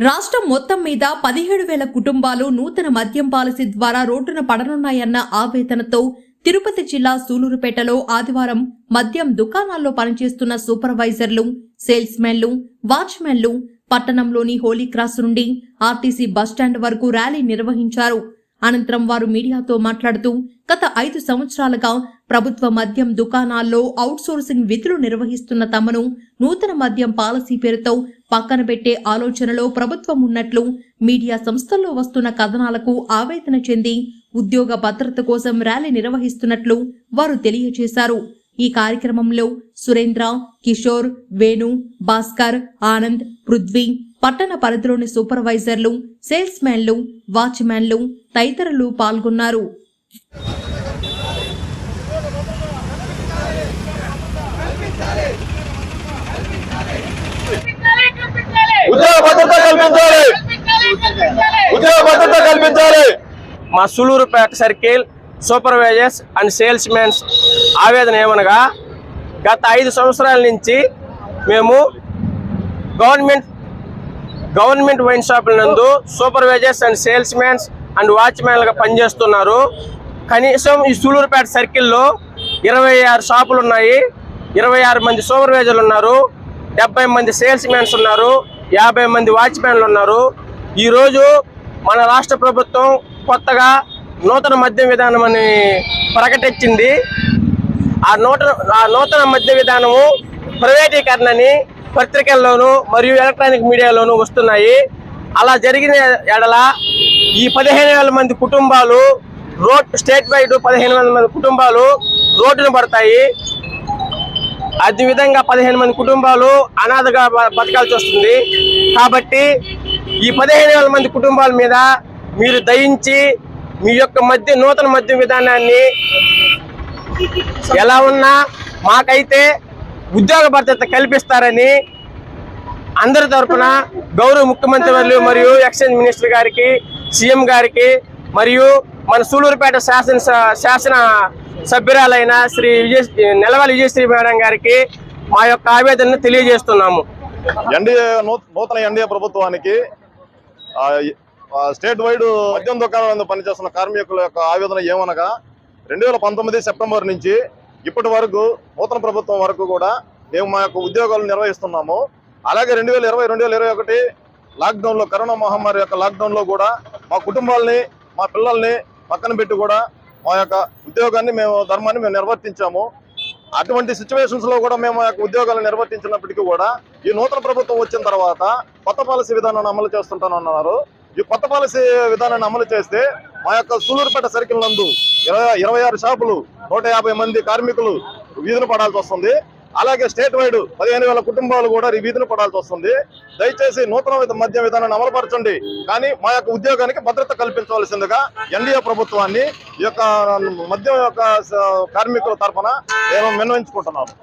రాష్ట్రం మొత్తం మీద 17,000 కుటుంబాలు నూతన మద్యం పాలసీ ద్వారా రోడ్డున పడనున్నాయన్న ఆవేదనతో తిరుపతి జిల్లా సూలూరుపేటలో ఆదివారం మద్యం దుకాణాల్లో పనిచేస్తున్న సూపర్వైజర్లు, సేల్స్మెన్లు, వాచ్మెన్లు పట్టణంలోని హోలీ క్రాస్ నుండి ఆర్టీసీ బస్టాండ్ వరకు ర్యాలీ నిర్వహించారు. అనంతరం వారు మీడియాతో మాట్లాడుతూ గత 5 సంవత్సరాలుగా ప్రభుత్వ మద్యం దుకాణాల్లో అవుట్సోర్సింగ్ విధులు నిర్వహిస్తున్న తమను నూతన మద్యం పాలసీ పేరుతో పక్కన పెట్టే ఆలోచనలో ప్రభుత్వం ఉన్నట్లు మీడియా సంస్థల్లో వస్తున్న కథనాలకు ఆవేదన చెంది ఉద్యోగ భద్రత కోసం ర్యాలీ నిర్వహిస్తున్నట్లు వారు తెలియజేశారు. ఈ కార్యక్రమంలో సురేంద్ర, కిషోర్, వేణు, భాస్కర్, ఆనంద్, పృథ్వీ, పట్టణ పరిధిలోని సూపర్వైజర్లు, సేల్స్మెన్లు, వాచ్మెన్లు తదితరులు పాల్గొన్నారు. మా Sullurpeta circle supervisors and sales men's ఆవేదన ఏమనగా, గత 5 సంవత్సరాల నుంచి మేము గవర్నమెంట్ వైన్ షాపుల నందు supervisors and sales mens and వాచ్మెన్లుగా పనిచేస్తున్నారు. కనీసం ఈ సూలూరుపేట సర్కిల్లో 26 షాపులు ఉన్నాయి, 26 మంది సూపర్వైజర్లు ఉన్నారు, 70 మంది సేల్స్ మెన్స్ ఉన్నారు, 50 మంది వాచ్మెన్లు ఉన్నారు. ఈరోజు మన రాష్ట్ర ప్రభుత్వం కొత్తగా నూతన మద్యం విధానం అని ప్రకటించింది. ఆ నూతన మద్య విధానము ప్రైవేటీకరణని పత్రికల్లోనూ మరియు ఎలక్ట్రానిక్ మీడియాలోనూ వస్తున్నాయి. అలా జరిగిన ఎడల ఈ 15,000 మంది కుటుంబాలు స్టేట్ వైడ్ 15,000 మంది కుటుంబాలు రోడ్డున పడతాయి. అదే విధంగా 15 మంది కుటుంబాలు అనాథగా బతకాల్సి వస్తుంది. కాబట్టి ఈ 15,000 మంది కుటుంబాల మీద మీరు దయించి మీ యొక్క నూతన మద్యం విధానాన్ని ఎలా ఉన్నా మాకైతే ఉద్యోగ భద్రత కల్పిస్తారని అందరి తరఫున గౌరవ ముఖ్యమంత్రి వర్యులు మరియు ఎక్సైజ్ మినిస్టర్ గారికి, సీఎం గారికి మరియు మన సూలూరుపేట శాసన సభ్యురాలైన శ్రీ నెలవల్లి విజయశ్రీ మేడం గారికి మా యొక్క ఆవేదనను తెలియజేస్తున్నాము. నూతన ఎన్డీఏ ప్రభుత్వానికి స్టేట్ వైడ్ మద్యం దుకాణాల పనిచేస్తున్న కార్మికుల యొక్క ఆవేదన ఏమనగా, 2019 సెప్టెంబర్ నుంచి ఇప్పటి వరకు నూతన ప్రభుత్వం వరకు కూడా మేము మా యొక్క ఉద్యోగాలు నిర్వహిస్తున్నాము. అలాగే 2020, 2021 లాక్డౌన్లో, కరోనా మహమ్మారి యొక్క లాక్డౌన్లో కూడా మా కుటుంబాలని, మా పిల్లల్ని పక్కన పెట్టి కూడా మా యొక్క ఉద్యోగాన్ని ధర్మాన్ని మేము నిర్వర్తించాము. అటువంటి సిచ్యువేషన్స్ లో కూడా మేము యొక్క ఉద్యోగాలు నిర్వర్తించినప్పటికీ కూడా ఈ నూతన ప్రభుత్వం వచ్చిన తర్వాత కొత్త పాలసీ విధానాన్ని అమలు చేస్తుంటానన్నారు. ఈ కొత్త పాలసీ విధానాన్ని అమలు చేస్తే మా యొక్క సూలూరుపేట సర్కిల్ నందు 26 షాపులు, 150 మంది కార్మికులు వీధిన పడాల్సి వస్తుంది. అలాగే స్టేట్ వైడ్ 15,000 కుటుంబాలు కూడా వీధిన పడాల్సి వస్తుంది. దయచేసి నూతన మద్య విధానాన్ని అమలుపరచండి, కానీ మా యొక్క ఉద్యోగానికి భద్రత కల్పించవలసిందిగా ఎన్డీఏ ప్రభుత్వాన్ని ఈ యొక్క మద్యం యొక్క కార్మికుల తరఫున నేను విన్నవించుకుంటున్నాను.